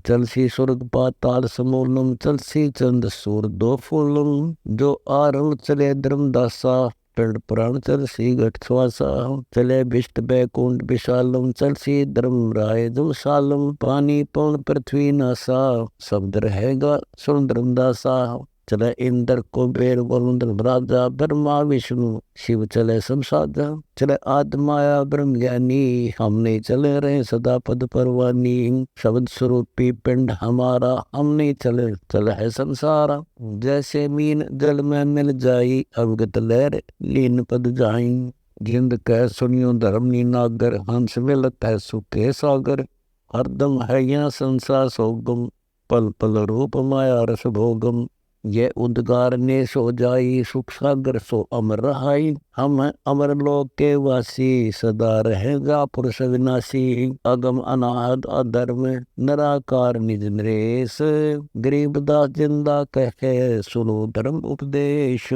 चलसी स्वर्ग पाताल समूलम, चलसी चंद सूर दो फूलम। जो आरंभ चले धर्मदासा, पिंड प्राण चलसी घट श्वासा। चले बिष्ट बैकुंठ विशालम, चलसी धर्म राय दुशालम। पानी पवन पृथ्वी नासा, शब्द रहेगा सुन धर्मदासा। चले इंद्र कुबेर वरुण राजा, ब्रह्मा विष्णु शिव चले सब साजा। चले आत्माया ब्रह्म ज्ञानी, हम नहीं चले रहे सदा पद परवानी। शब्द स्वरूपी पिंड हमारा, हम नहीं चले चले है संसारा। जैसे मीन जल में मिल जाई, अवगत लहर लीन पद जाई। जिंद कह सुनियो धर्म नी नागर, हंस मिलत है सुखे सागर। हरदम है यहाँ संसार सोगम, पल पल रूप माया रस भोगम। ये उद्गार ने सो जाई, सुख सागर सो अमर रहाई। हम हैं अमर लोक के वासी, सदा रहेगा पुरुष विनाशी। अगम अनाहद अधर्म निराकार निज नरेश, गरीबदास जिंदा कहे सुनो धर्म उपदेश।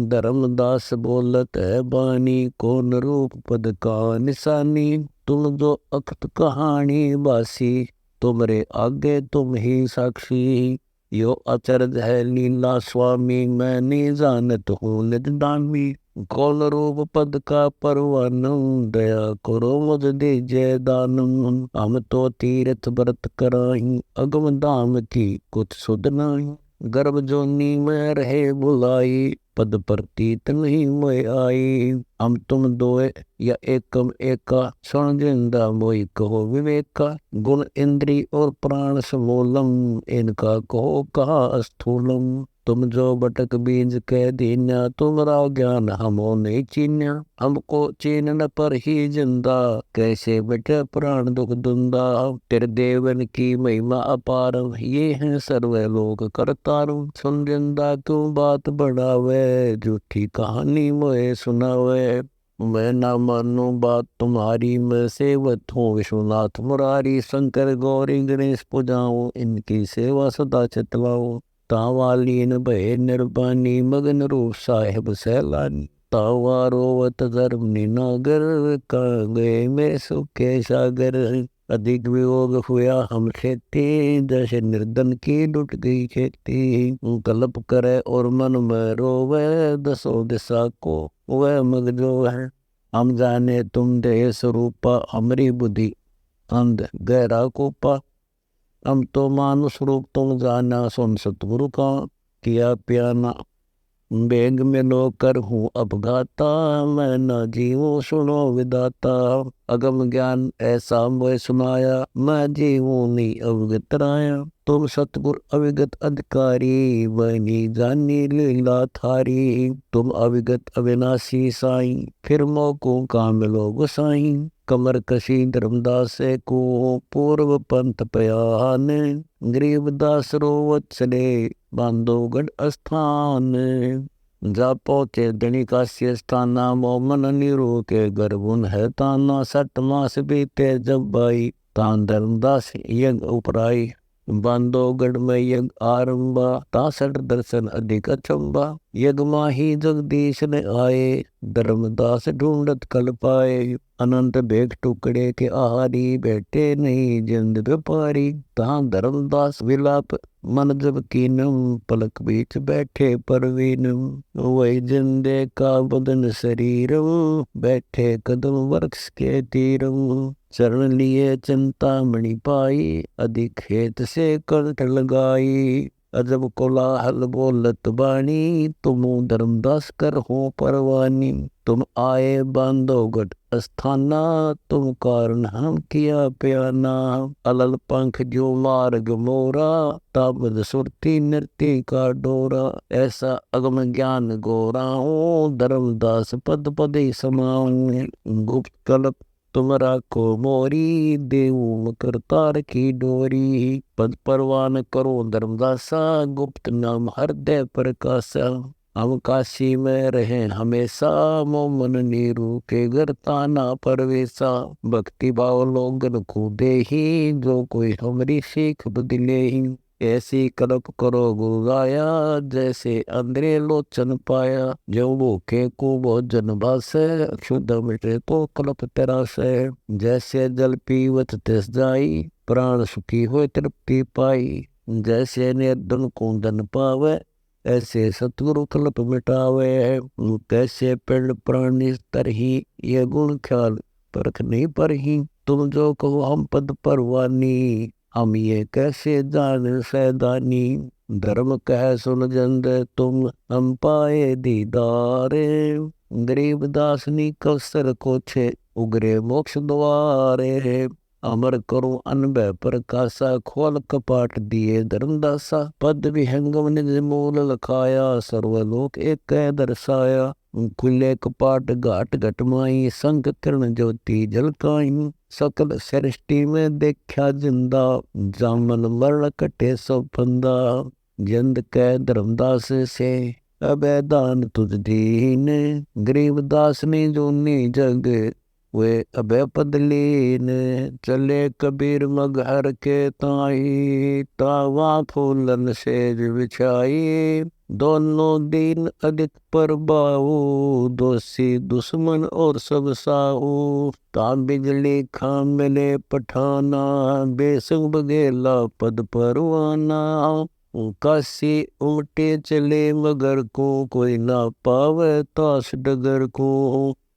धर्मदास बोलत है बानी, कौन रूप पद का निशानी। तुम जो अखत कहानी बासी, तुमरे आगे तुम ही साक्षी। यो अचरज है लीला स्वामी, मैं नहीं जानत हूँ निज नामी। कौन रूप पद का परवानम, दया करो मुझ दीजिए दानम। हम तो तीर्थ व्रत कराई, अगम धाम की कुछ सुध नहीं। गर्भ जोनी में रहे बुलाई, पद प्रतीत नहीं मोय आई। हम तुम दोए या एकम एका, सुन जिंदा मोई कहो विवेका। गुण इंद्री और प्राण समूलम, इनका कहो कहा स्थूलम। तुम जो बटक बीज कह दीन्या, तुमरा ज्ञान हमो नहीं चीन्या। हमको चीनन पर ही जिंदा, कैसे बेटे प्राण दुख दुंदा। तेरे देवन की महिमा अपार, ये है सर्व लोक करतारु। सुन जिंदा क्यों बात बढ़ावे, झूठी कहानी मोए सुनावे। मैं ना मानू बात तुम्हारी, मैं सेवत हूँ विश्वनाथ मुरारी। शंकर गौरी गणेश पूजाऊं, इनकी सेवा सदा चितलाऊं। तावालीन भय निर्बानी, मगन रूप साहेब सैलानी। तावा रोवत धर्म निनागर, कहाँ गए मैं सुखे सागर। अधिक वियोग हुआ हमसे थे, जैसे निर्धन की लुट गई खेती। कल्प करे और मन में रोवे, दसों दिशा को वह मग जो है। हम जाने तुम देह स्वरूपा, हमारी बुद्धि अंध गहरा कोपा। हम तो मानुष रूप तुम जाना, सुन सतगुरु का किया प्याना। बेग में लोकर हूँ अपघाता, मैं न जीवो सुनो विदाता। अगम ज्ञान ऐसा मोय सुनाया, मैं जीवो नी अवगत राया। तुम सतगुर अविगत अधिकारी, बनी जानी लीला थारी। तुम अविगत अविनाशी साई, फिर मोको का मिलो गोसाई। कमर कसी धर्मदास को, पूर्व पंथ पयान। गरीबदास रोवत चले, बांधोगढ़ स्थान। जा पहुँचे धनिकास्य स्थाना, मोमन निरो के गर्भुन है ताना। 60 मास बीते जब बाई, तान धर्मदास यज्ञ उपराई। बांधोगढ़ में यज्ञ आरंभा, 63 दर्शन अधिक अचंबा। यज्ञ माही जगदीश ने आए, धर्मदास ढूंढत कल पाए। अनंत भेग टुकड़े के आहारी, बैठे नहीं जिंद व्यापारी। तहाँ धर्मदास विलाप मन जब कीनम, पलक बीच बैठे परवीनम। वही जिंदे का बदन शरीरम, बैठे कदम वृक्ष के तीरम। चरण लिए चिंता मणि पाई, अधिक खेत से कंठ लगाई। अजब कोलाहल बोलत बाणी, तुम धर्मदास कर हो परवानी। तुम आए बांधोगढ़ स्थाना, तुम कारण हम किया प्याना। अलल पंख जो मार्ग मोरा, ताबद सुरती नृत्य का डोरा। ऐसा अगम ज्ञान गोराऊं, धर्मदास पद पदे समाऊं। गुप्त कल्प तुम राखो मोरी, देवू मकर तार की डोरी। पद परवान करो धर्मदासा, गुप्त नाम हृदय प्रकाशा। हम काशी में रहे हमेशा, मोमन नीरू के घर ताना परवेशा। भक्ति भाव लोगन को दे ही, जो कोई हमारी सीख बदले ही। ऐसी कल्प करो गुगाया, जैसे अंधेरे लोचन पाया। जो भूखे को भोजन भासे, क्षुध मिटे तो कल्प तेरा से। जैसे जल पीवत तिस जाई, प्राण सुखी हो तृप्ति पाई। जैसे निर्धन को धन पावे, ऐसे सतगुरु कल्प मिटावे। कैसे पिंड प्राणी तरही, ये गुण ख्याल परख नहीं परही। तुम जो कहो हम पद परवानी, हम ये कैसे जान सैदानी। धर्म कह सुन जंद तुम, हम पाए दीदारे। गरीब दासनी कवसर को छे, उगरे मोक्ष द्वारे। अमर करूं अनभय प्रकाशा, खोल कपाट दिए धर्मदासा। पद विहंगम निज मूल लखाया, सर्वलोक एक कह दर्शाया। खुले कपाट घाट घटमाई, संक किरण ज्योति जलकाई। सकल सृष्टि में देखा जिंदा, जामन मरण कटे सब फंदा। जिंद कह धर्मदास से, अबे दान तुझ दीन। गरीब दास ने जोनी जग, वे अबे पदलीन। चले कबीर मगहर के ताई, तावा फूलन सेज बिछाई। दोनों दीन अधिक पर बाऊ, दोषी दुश्मन और सब साऊ। ता बिजली खां मिले पठाना, बेसुग बगेला पद परवाना। काशी उमटे चले मगर को, कोई ना पावे तास डगर को।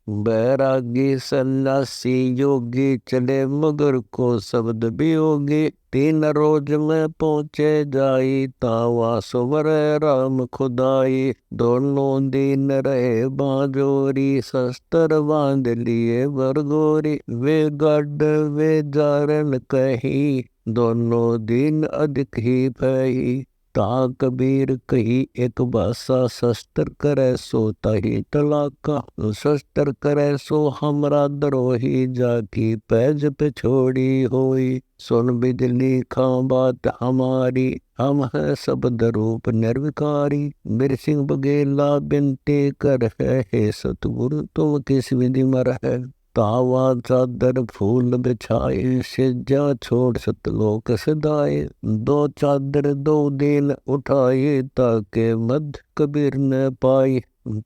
बैरागी सन्यासी योगी, चले मगर को शब्द वियोगी। 3 रोज में पहुँचे जाई, तावा सुवर राम खुदाई। दोनों दिन रहे बांजोरी, शस्त्र बांध लिए बरगोरी। वे गढ़ वे जारन कही, दोनों दिन अधिक ही भई। ता कबीर कही एक भाषा, शस्त्र करे सो ताही तलाका। शस्त्र करे सो हमरा द्रोही, जाकी पैज पे छोड़ी होई। सुन बिजली खां बात हमारी, हम है शब्द रूप निर्विकारी। बिरसिंह बगेला बिनती कर है, हे सतगुरु तुम किस विधि मर है। तावा चादर फूल बिछाए, सिजा छोड़ सतलोक सदाए। 2 चादर 2 दिन उठाए, ताके मध्य कबीर न पाई।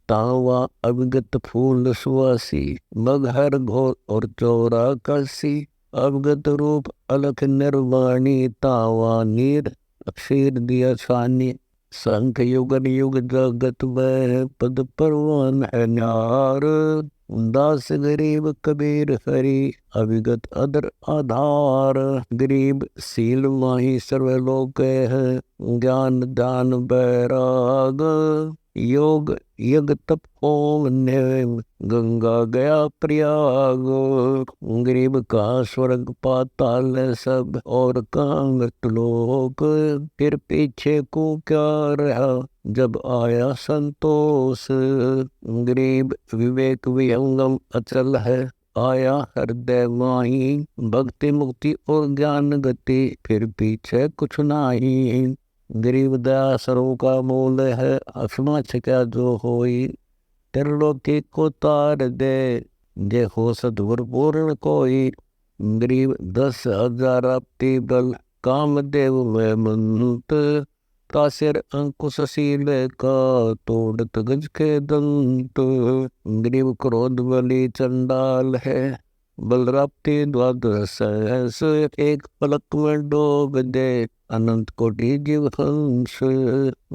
तावा अविगत फूल सुवासी, मगहर घोर और चौरा काशी। अवगत रूप अलख निर्वाणी, तावा नीर अक्षीर दिया छानी। संख युगन युग जगत में, पद परवान है न्यार। दास गरीब कबीर हरि, अविगत अदर आधार। गरीब सील माही सर्वलोक है, ज्ञान दान बैराग। योग यज्ञ तप होम नेम, गंगा गया प्रयाग। गरीब का स्वर्ग पाताल सब, और कांगत लोक। फिर पीछे को क्या रहा, जब आया संतोष। गरीब विवेक विहंगम अचल है, आया हृदय माही। भक्ति मुक्ति और ज्ञान गति, फिर पीछे कुछ नाही। गरीब दया सरों का मूल है, अक्षमा छिका जो होई। त्रिलोकी को तार दे, जे हो सद्गुर पूर्ण कोई। गरीब 10,000 आपती बल, कामदेव में मंत। तासिर अंकुश शील का, तोड़त गज के दंत। गरीब क्रोध बलि चंडाल है, बलराप्ति द्वादश सहस। एक पलक में डोब दे, अनंत कोटि जीव हंस।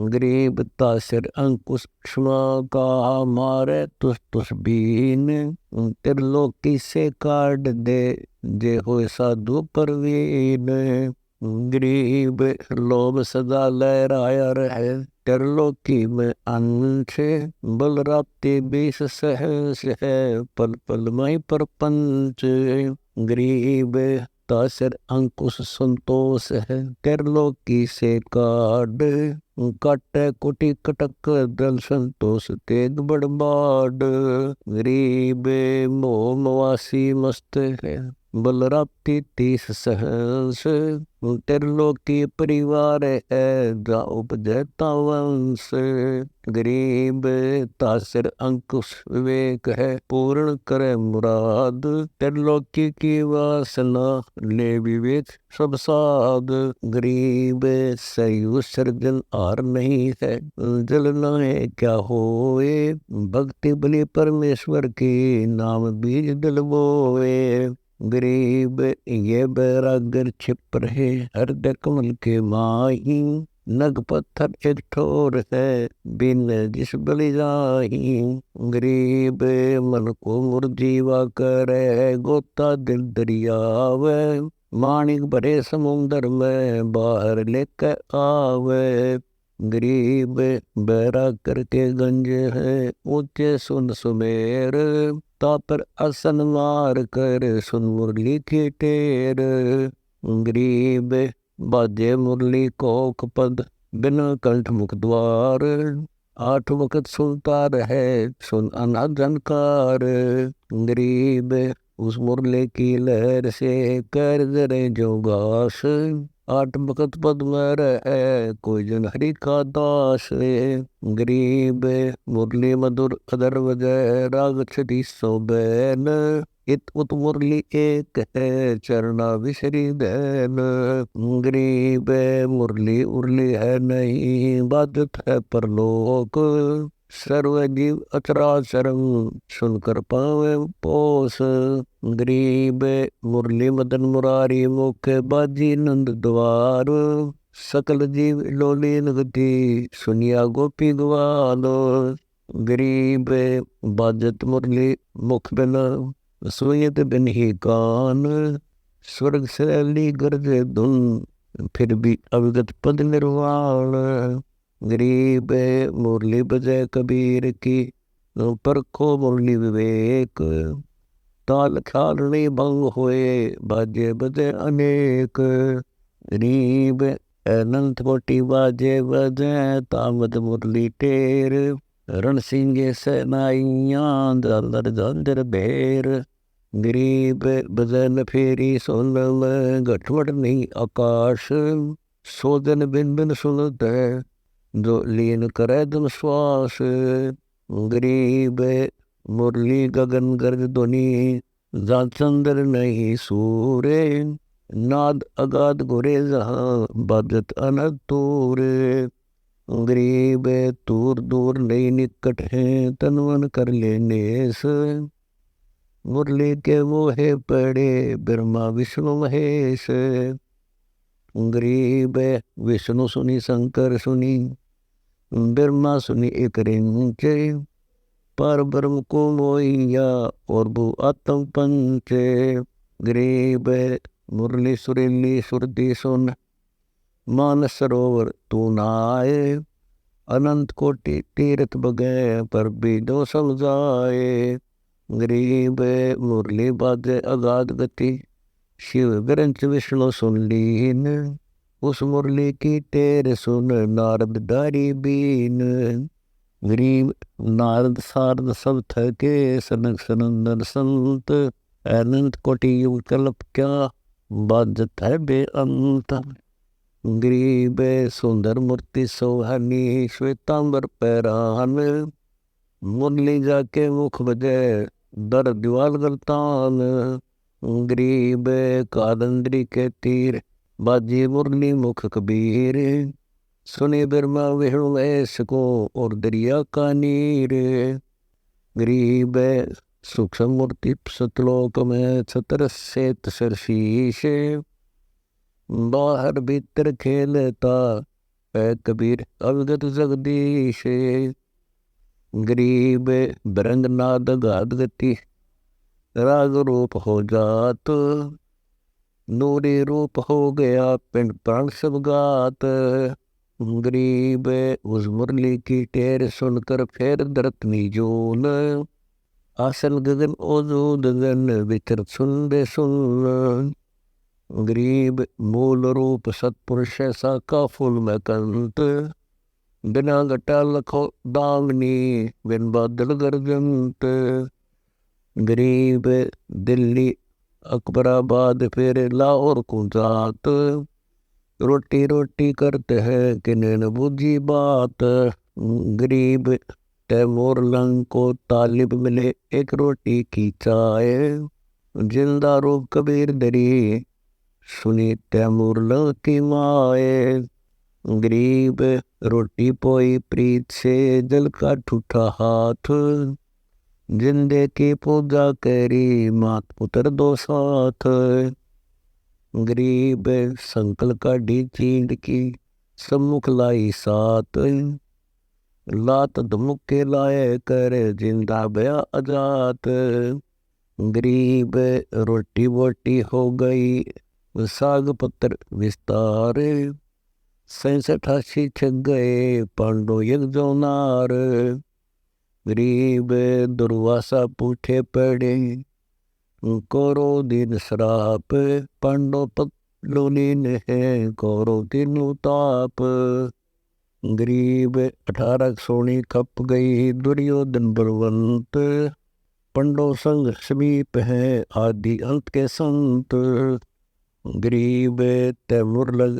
गरीब तासिर अंकुश क्षमा का, मारे तुस तुस बीन। त्रिलोकी से काट दे, जे हो साधु परवीन। गरीब लोभ सदा लहराया रहे, त्रिलोकी में अंश। बलराप्ति 20 सहस है, पल पल मई परपंच। गरीब तासिर अंकुश संतोष है, त्रिलोकी से काट। काटे कोटि कटक दल, संतोष तेग बड़बाड। गरीब मोह मवासी मस्त है, बलराप्ति 30 सहस। त्रिलोकी परिवार है, जा उपजता वंश। गरीब तासिर अंकुश विवेक है, पूर्ण करे मुराद। त्रिलोकी की वासना, ले विवेक सब साध। गरीब सयु सर्जन आर नहीं है, जलना है क्या होए। भक्ति बलि परमेश्वर की, नाम बीज दिल बोए। गरीब ये बैरागर छिप रहे हृदय कमल के माही, नग पत्थर एक ठोर है बिन जिस बलि जाही। गरीब मन को मुरजीवा करे गोता दिल दरियावे, माणिक भरे समुंदर में बाहर लेकर आवे। गरीब बैरा करके गंज है ऊंचे सुन सुमेर, तापर आसन मार कर सुन मुरली की टेर। गरीब बाजे मुरली कोक पद बिना कंठ मुख द्वार, आठ वक्त सुनता रहे सुन अनाद जनकार। गरीब उस मुरली की लहर से कर जरे जो गास, आठ वक्त पद में रहे कोई जन हरि का दास। गरीब मुरली मधुर अदर वजह राग छठी सो बैन, इत उत मुरली एक है चरना विसरी दैन। गरीब मुरली उरली है नहीं बाधत है परलोक, सर्व जीव अचराचरम सुनकर पावे पोस। गरीब मुरली मदन मुरारी मुख बाजी नंद द्वार, सकल जीव लोलीन गति सुनिया गोपी ग्वाल। गरीब बाजत मुरली मुख बिना सुयत बिन ही कान, स्वर्ग शैली गरजे धुन फिर भी अविगत पद निर्वाण। गरीब मुरली बजय कबीर की परखो मुरली विवेक, ताल ख्याल नहीं भंग होए बाजे बजे अनेक। गरीब अनंत कोटि बाजे बजे तामद मुरली टेर, रण सिंगे सेनाइयां दलर झंझर भेर। गरीब बजन फेरी सोनल गठवट नहीं आकाश, सोदन बिन बिन सुनत है जो लीन करे धन श्वास। गरीब मुरली गगन गर्ज ध्वनि जा चंद्र नहीं सूरे, नाद अगाध घुरे जहाँ बाजत अनंत तूरे। गरीब दूर दूर नहीं निकट है तन मन कर लेनेस, मुरली के मोहे पड़े ब्रह्मा विष्णु महेश। गरीब विष्णु सुनी शंकर सुनी ब्रह्मा सुनी एक रिंचे, पर ब्रह्म को मोहिया और भू आत्म पंचे। गरीब मुरली सुरीली सुरती सुन मानस सरोवर तू नाए, अनंत कोटि तीर्थ बगे पर भी दो समझाए। गरीब मुरली बाजे अगाध गति शिव ग्रंथ विष्णु सुन लीन, उस मुरली की टेर सुन नारद दारी बीन। गरीब नारद सारद सब थके सनक सनंदन संत, अनंत कोटि युग कल्प क्या बाजत है बेअंत। गरीब सुंदर मूर्ति सोहानी श्वेतांबर पैरान, मुरली जाके मुख बजे दर दीवाल गलतान। गरीब कादंद्री के तीर बाजी मुरली मुख कबीर, सुने ब्रह्मा विष्णु ऐस को और दरिया का नीर। गरीब सूक्ष्म मूर्ति सतलोक में छतर सेत सरशीश, बाहर भीतर खेलता है कबीर अवगत जगदीश। गरीब बरंग नाद गाद गति राग रूप हो जात, नूरी रूप हो गया पिंड प्राण सब गात। गरीब उस मुरली की टेर सुनकर फेर दरत निजोन, आसन गगन ओजूद गन विचर सुन बे सुन। गरीब मूल रूप सतपुरुष साका फूल में कंत, बिना घटा लखो दांगनी बिन बादल गर्जंत। गरीब दिल्ली अकबराबाद फिर लाहौर को जात, रोटी रोटी करते हैं किने न बुझी बात। गरीब तैमूर लंग को तालिब मिले एक रोटी की चाय, जिंदा रूप कबीर दरी सुनी तैमूर लंग की माए। गरीब रोटी पोई प्रीत से जल का ठूठा हाथ, जिंदे की पूजा करी मात पुत्र दो साथ। गरीब संकल काढ़ी चींड की सम्मुख लाई सात। लात धमुके लाए कर जिंदा भया अजात। गरीब रोटी वोटी हो गई साग पत्र विस्तार। 67 छक गए पांडो यज्ञ जोनार। गरीब दुर्वासा पूठे पड़े कौरो दिन श्राप। पांडो पतलोनीन है कौरो दिन उताप। गरीब 18 सोनी खप गई दुर्योधन बलवंत। पंडो संग समीप है आदि अंत के संत। गरीब तैमुर लग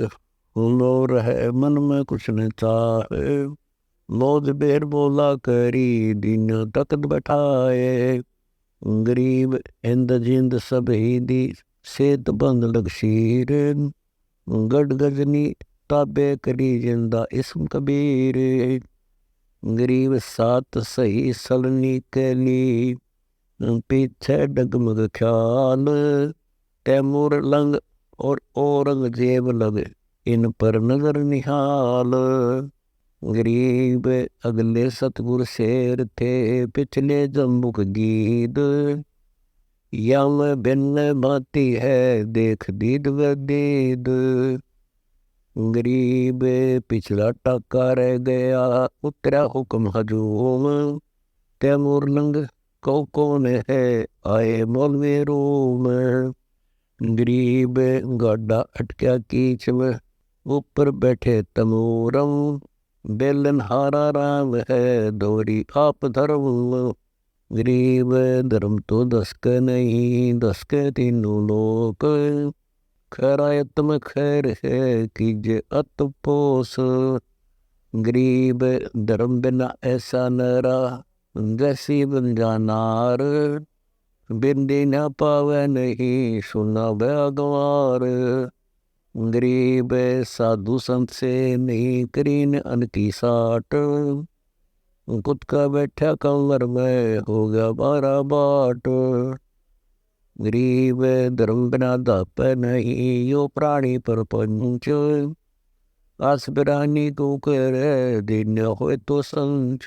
हुनर है मन में कुछ न चाहे। मौज बेर बोला करी दिन तकत बैठाए। गरीब इंद जिंद सब ही दी सेत बंद लग शीर। गढ़ गजनी ताबे करी जिंदा इसम कबीर। गरीब सात सही सलनी कैली पीछे डगमग ख्याल। तैमूर लंग और औरंगजेब लग इन पर नजर निहाल। गरीब अगले सतगुर शेर थे पिछले जम्बुक गीद। यम भिन्न भांति है देख दीद व दीद। गरीब पिछला टाका रह गया उतरा हुक्म हजूम। तैमूर लंग कौन है आए मौलवी रूम। गरीब गाडा अटक्या कीच में ऊपर बैठे तमूरम। बेलन हारा राम है दोरी आप धर्म। गरीब धर्म तो दस के नहीं दस के तीनों लोक। खैरायत में खैर है कीजे अत पोस। गरीब धर्म बिना ऐसा नरा जैसी बन जानार। बिंदी न पावे नहीं सुना भगवार। गरीब साधु संत से नहीं करीन अन की साट। कुत का बैठा कमर में हो गया बारा बाट। गरीब धर्म बिना दाप नहीं यो प्राणी पर पंच। आस बिरानी को कर दिन हो तो संच।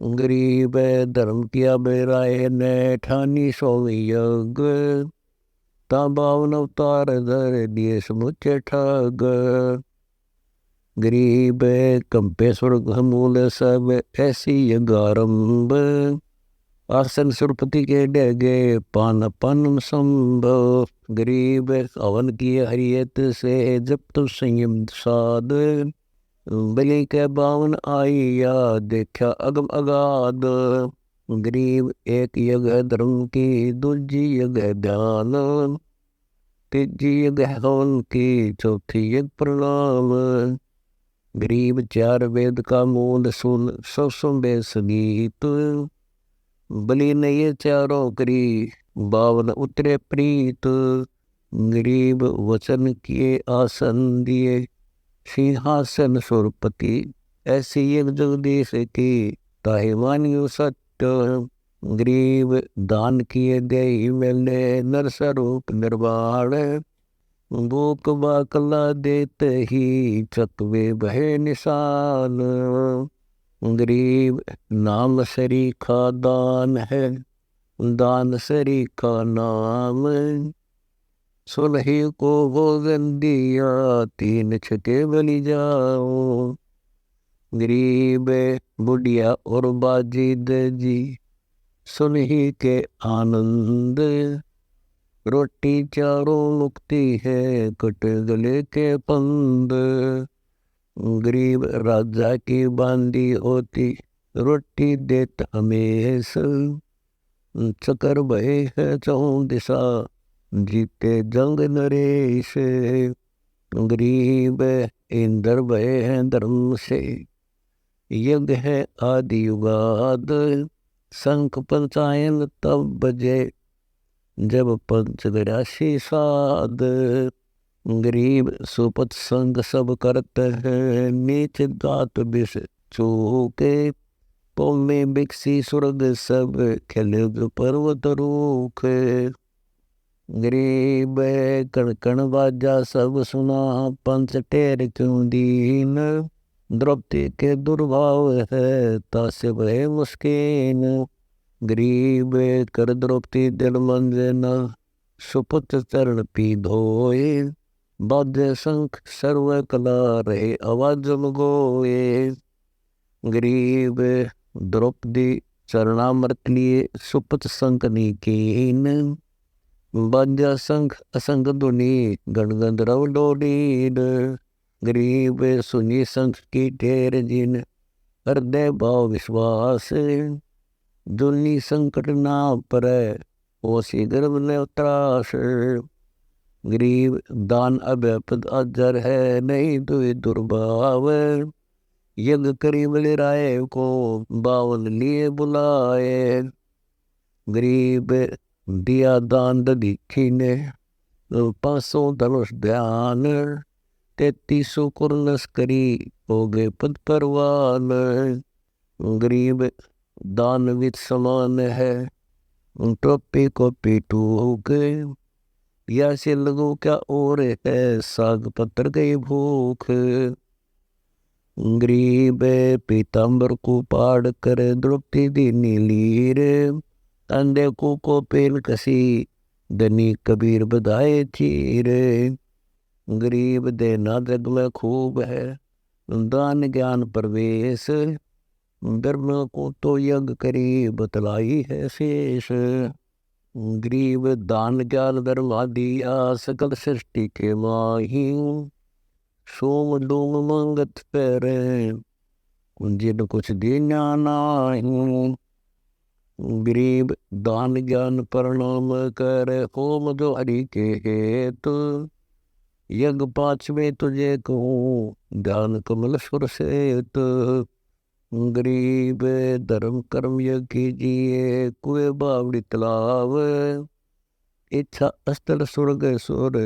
गरीब धर्म किया बेराए ने ठानी सोवी यज्ञ। बावन अवतार धर दिए समुचे ठग। गरीब कंपे स्वर्ग मूल सब ऐसी यज्ञारंभ। आसन सुरपति के डगे पान पान संभव। गरीब हवन किए हरियत से जब तो संयम साध। बलि के बावन आई या देखा अगम अगाध। गरीब एक यज्ञ धर्म की दूजी यज्ञ ध्यान। तीजी यज्ञ हवन की चौथी यज्ञ प्रणाम। गरीब 4 वेद का मूल सुन सौ बेद संगीत। बलि ने ये चारों करी 52 उतरे प्रीत। गरीब वचन किए आसन दिए सिंहासन सुरपति। ऐसी एक जगदीश की ताहि मानियो सत्य। गरीब दान किए दे मेले नर स्वरूप निर्वाण। भूख बाकला देते ही चकवे बहे निशान। गरीब नाम शरीखा दान है दान शरीखा नाम। सुलही को भोजन दिया 3 छके बलि जाओ। गरीब बुढ़िया और बाजी दजी सुनही के आनंद। रोटी चारों मुक्ति है कट गले के पंद। गरीब राजा की बांदी होती रोटी देत हमेश। चकर भय है चौं दिशा जीते जंग नरेश। गरीब इंद्र भय है धर्म से यज्ञ है आदि युगाद। शंख पंचायन तब बजे जब पंचगराशी साध। गरीब सुपत संग सब करते हैं नीच दात विष चूके। पौमे बिकसी सुरग सब, खिले पर्वत रूख। गरीब कण कण बाजा सब सुना, पंच टेर क्यों दीन। द्रौपदी के दुर्भाव है, तासे भय मुस्किन। गरीब कर द्रौपदी दिल मंजना, सुपुत चरण पी धोए। बाजे शंख सर्व कला, रहे आवाज गोए। गरीब द्रौपदी चरणामृत लिए, सुपत संकनी कीन। बाजा शंख असंग धुनि, गण गंधर्व डोलीन। गरीब सुनी शंख की ढेर जिन, हृदय भाव विश्वास। दुनी संकट ना परै, ओसी गर्भ ने त्रास। गरीब दान अभयपद अजर है, नहीं दुई दुर्भाव। यज्ञ करी बलि राय को, बावन लिए बुलाए। गरीब दिया दान दधीची ने, 500 धनुष ध्यान। 3300 कुरनस करी, हो गए पद परवान। गरीब दान विच समान है, टोपी को पीटू के। या से लगो क्या और है, साग पत्र गई भूख। गरीब पीताम्बर को पाड़ कर, द्रौपदी दीनी लीर। अंधे को पेल कसी, धनी कबीर बधाए चीर। गरीब देना जग में खूब है, दान ज्ञान प्रवेश। धर्म को तो यज्ञ करी, बतलाई है शेष। गरीब दान ज्ञान धर्म दिया, सकल सृष्टि के माही। सोम डूम मंगत पैरे, जिन कुछ दीना नाही। गरीब दान ज्ञान प्रणाम कर, होम जो हरि के हेतु। यज्ञ 5वें तुझे कहूँ, ध्यान कमल सुर सेत। गरीब धर्म कर्म यज्ञ कीजिए, कुएं बावड़ी तालाब। इच्छा अस्त्र स्वर्ग सुर,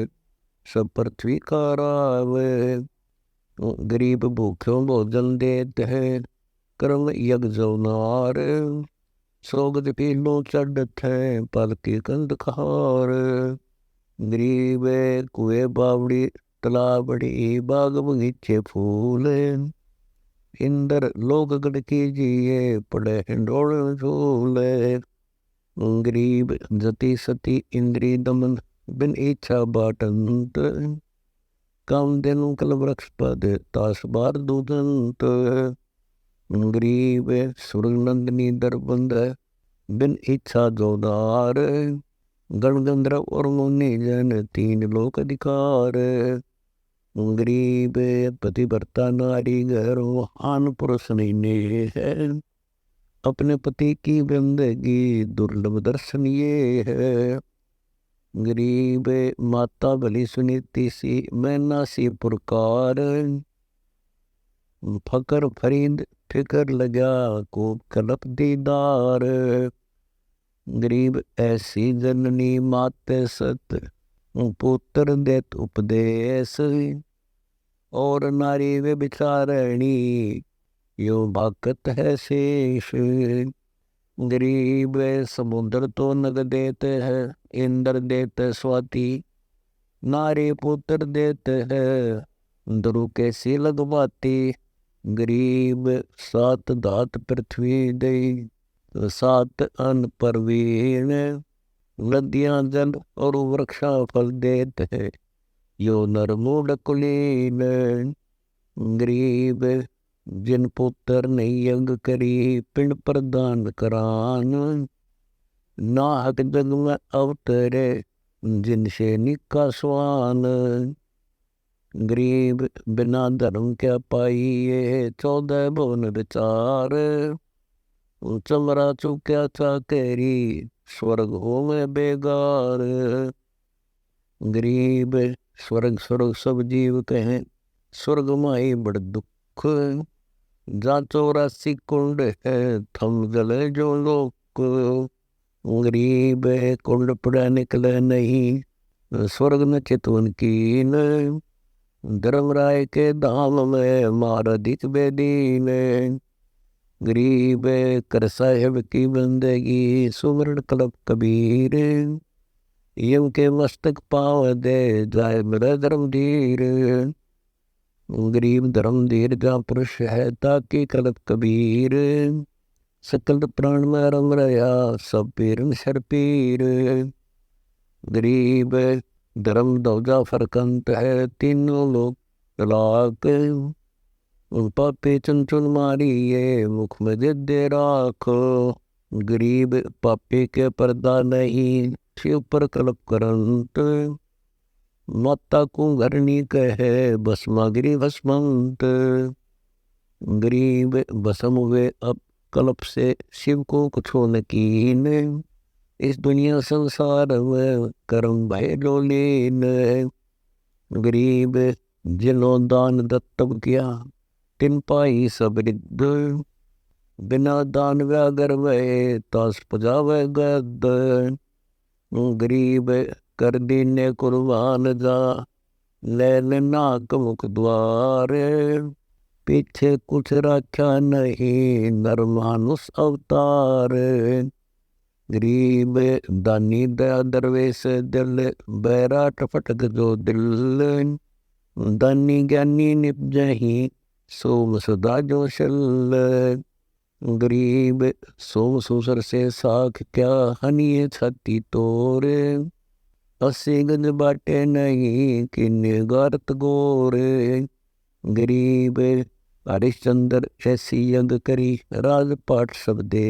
सब पृथ्वी का राव। गरीब भूखों भोजन देते हैं, कर्म यज्ञ जौनार। सोगद पीलों चढ़त है, पल की कंद खार। गरीब कुएं बावड़ी तालाबड़ी, बाग बगीचे फूल। इंद्र लोक गढ़ कीजिए, पड़े हिंडोल झूले। गरीब जति सती इंद्री दमन, बिन इच्छा बाटंत। काम देनु कल वृक्ष पद, तास बार दूधंत। गरीब सुरग नंदनी दरबंद, बिन इच्छा जोदार। गण गंधर्व और मुनि जन, 3 लोक अधिकार। गरीब पतिव्रता नारी घरों, आन पुरुष नहीं है। अपने पति की बंदगी, दुर्लभ दर्शन ये है। गरीब माता भली सुनीति सी, मैं नासी पुरकार। फकर फरीद फिकर लगा, को कलप दीदार। गरीब ऐसी जननी माते सत, पुत्र देत उपदेश। और नारी वे बिचारणी, यो भाकत है शेष। गरीब समुद्र तो नग देते हैं, इंद्र देते स्वाति। नारी पुत्र देते हैं, ध्रुव कैसी लगवाती। गरीब 7 धात पृथ्वी दई, 7 अन्न परवीण। नदियां जल और वृक्षा फल देते हैं, यो नर मूढ़ कुलीन। गरीब जिन पुत्र नहीं यज्ञ करी, पिंड प्रदान करान। नाहक जग में अवतरे, जिनसे निका स्वान। गरीब बिना धर्म क्या पाइए, 14 भुवन विचार। चमरा चुक्या चाकेरी, स्वर्ग हो में बेगार। गरीब स्वर्ग स्वर्ग सब जीव कहें, स्वर्ग माई बड़ दुख। जा 84 कुंड है, थम जले जो लोक। गरीब कुंड पड़ा निकले नहीं, स्वर्ग न चितवन कीन। धर्मराय के धाम में, महारधिक बेदीन। गरीब कर साहेब की बंदगी सुमरण कलब कबीर, यम के मस्तक पाव दे जाए मेरा धर्म धीर। गरीब धर्म धीर जा पुरुष है ताकि कलब कबीर, सकल प्राण में रम रहा सब पीरन शर पीर। गरीब धर्म ध्वजा फरकंत है तीनों लोग तलाक, पापी चुन चुन मारी ये मुख में दे दे राख। गरीब पापी के पर्दा नहीं शिव पर कल्प करंत, माता को घरनी कहे भस्मागिरी भस्मंत। गरीब भस्म हुए अब कल्प से शिव को कुछ न कीन, इस दुनिया संसार में कर्म भय लोलीन। गरीब जिन्हों दान दत्तम किया तिन पाई सब रिद्ध, बिना दान व्यागर वह तास पुजावे गद। गरीब कर दीने कुर्बान जा ले नाक मुख द्वार, पीछे कुछ रखा नहीं नर मानुष अवतार। गरीब दानी दया दरवेश दिल बैराट फटक जो दिल, दानी ज्ञानी निपजही सोम सदा जो शल। गरीब सोम सुसर से साख क्या हनिए छाती तोरे, 80 गज बाटे नहीं किन्ने गारत गोरे। गरीब हरिश्चंद्र ऐसी यज्ञ करी राजपाट सब दे,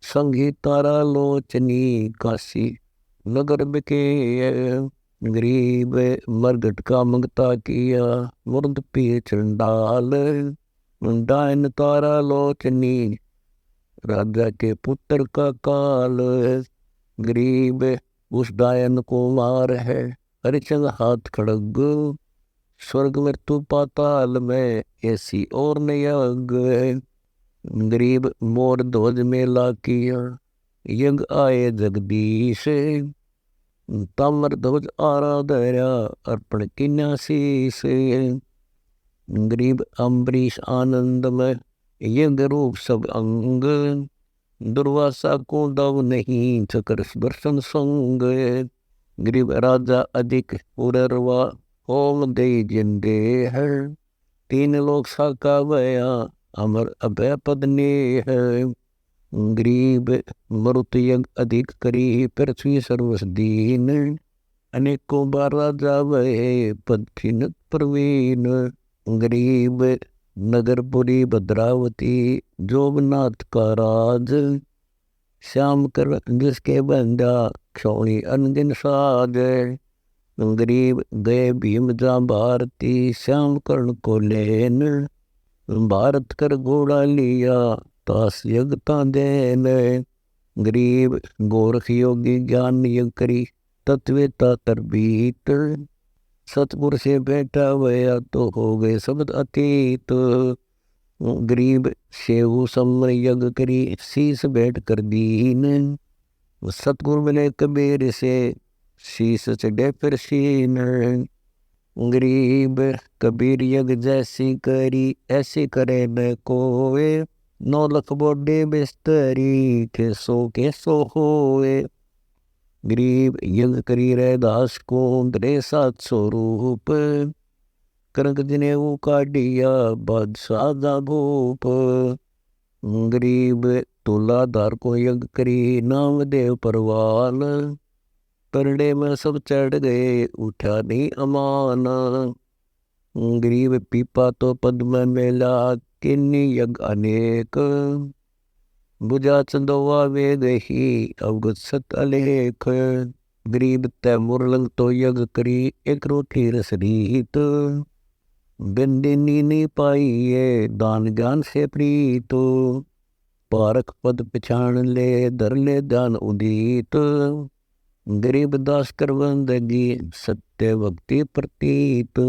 संगी तारा लोचनी काशी नगर बिके। गरीब मरगट का मंगता किया मुर्द पिए चंडाल, डायन तारा लोचनी राजा के पुत्र का काल। गरीब उस डायन को मार है हरिचंद हाथ खड़ग, स्वर्ग मृत्यु पाताल में ऐसी और नयग। गरीब मोर ध्वज में ला किया यज्ञ आए जगदीश, ताम्र ध्वज आराधया अर्पण किन्या शीश। गरीब अम्बरीश आनंद में यज्ञ रूप सब अंग, दुर्वासा को दव नहीं चकर दर्शन संग। गरीब राजा अधिक उररवा होम दे जिंदे है, 3 लोक साका भया अमर अभय पद ने है। गरीब मरुत यज्ञ अधिक करी पृथ्वी सर्वस दीन, अनेकों बार राजा भय पद खिनत प्रवीण। गरीब नगरपुरी भद्रावती जोगनाथ का राज, श्याम कर जिसके बंदा क्षौणी अनगिन साज। गरीब गए भीम जा भारती श्याम कर्ण को लेन, भारत कर घोड़ा लिया तास यज्ञता देन। गरीब गोरख योगी ज्ञान यज्ञ करी तत्वेता तरबीत, सतपुर से बैठा भया तो हो गए शब्द अतीत। गरीब सेवु सम्र यज्ञ करी शीस बैठ कर दीन, सतगुरु मिले कबीर से शीस चढ़े फिर सीन। गरीब कबीर यज्ञ जैसी करी ऐसी करे न कोए, 9 लख बोडे बिस्तरी के सो होए। गरीब यज्ञ करी रैदास को दरे 700 रूप, करक जिने वो काटिया बादशाह दा भूप। गरीब तुलाधार को यज्ञ करी नाम देव परवाल, परड़े में सब चढ़ गए उठा नहीं अमान। गरीब पीपा तो पद में मेला किन्नी यज्ञ अनेक, बुझा चंदोवा वेद ही अवगत सत अलेख। गरीब तय मुरलंग तो यज्ञ करी एक रोटी रस रीत, बिंदिनी नहीं पाई ये दान ज्ञान से प्रीत। पारक पद पिछाण ले धर ले ध्यान उदित, गरीब दास कर बंदगी सत्य भक्ति प्रतीत।